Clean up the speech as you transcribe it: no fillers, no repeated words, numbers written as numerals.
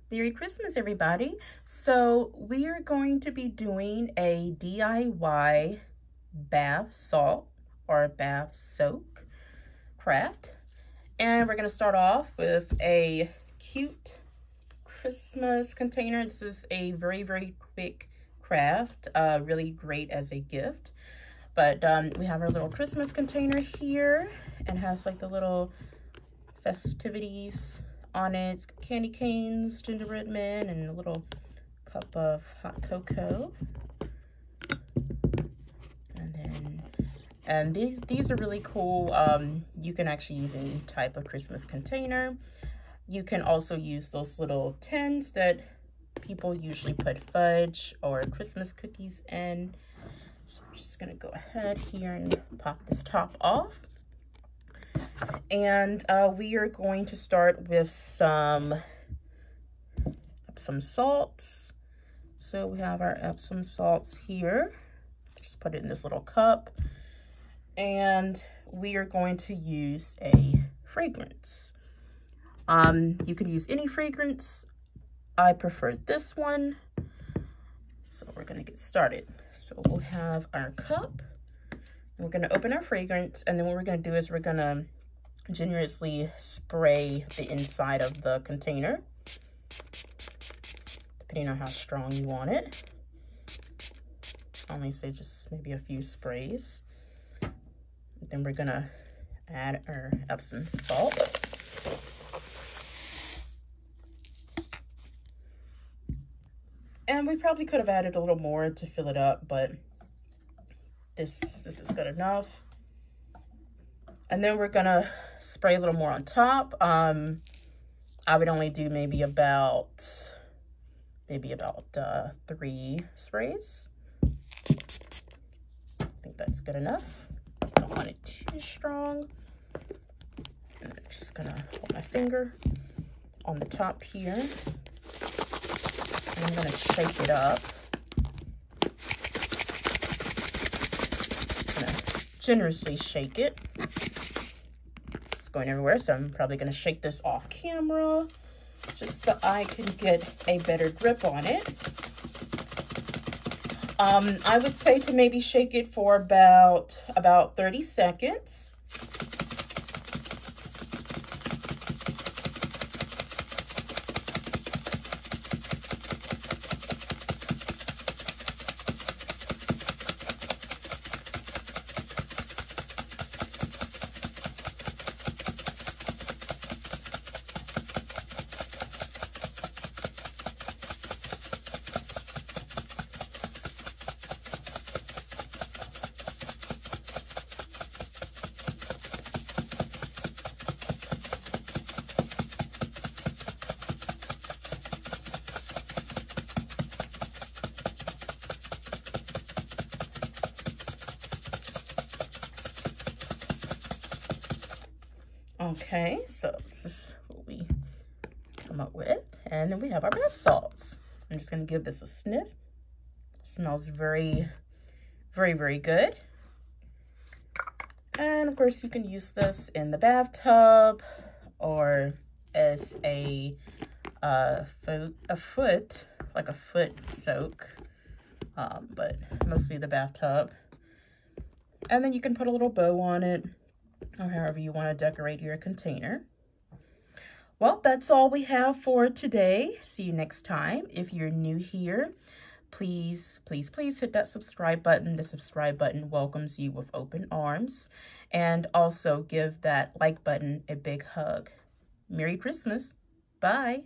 Merry Christmas, everybody. So we are going to be doing a DIY bath salt or bath soak craft. And we're going to start off with a cute Christmas container. This is a very quick craft, really great as a gift. But we have our little Christmas container here and has like the little festivities on it. It's got candy canes, gingerbread men, and a little cup of hot cocoa. And these are really cool. You can actually use any type of Christmas container. You can also use those little tins that people usually put fudge or Christmas cookies in. So I'm just gonna go ahead here and pop this top off. And we are going to start with some Epsom salts. So we have our Epsom salts here. Just put it in this little cup. And we are going to use a fragrance. You can use any fragrance. I prefer this one. So we're gonna get started. So we'll have our cup. We're gonna open our fragrance, and then what we're gonna do is we're gonna generously spray the inside of the container, depending on how strong you want it. I only say just maybe a few sprays. Then we're gonna add our Epsom salts. And we probably could have added a little more to fill it up, but this is good enough. And then we're gonna spray a little more on top. I would only do maybe about 3 sprays. I think that's good enough. I don't want it too strong. And I'm just gonna hold my finger on the top here. And I'm gonna shake it up. I'm gonna generously shake it. It's going everywhere, so I'm probably gonna shake this off camera just so I can get a better grip on it. I would say to maybe shake it for about 30 seconds. Okay, so this is what we come up with. And then we have our bath salts. I'm just gonna give this a sniff. It smells very good. And of course you can use this in the bathtub or as a foot soak, but mostly the bathtub. And then you can put a little bow on it, or however you want to decorate your container. Well, that's all we have for today. See you next time. If you're new here, please hit that subscribe button. The subscribe button welcomes you with open arms. And also give that like button a big hug. Merry Christmas. Bye.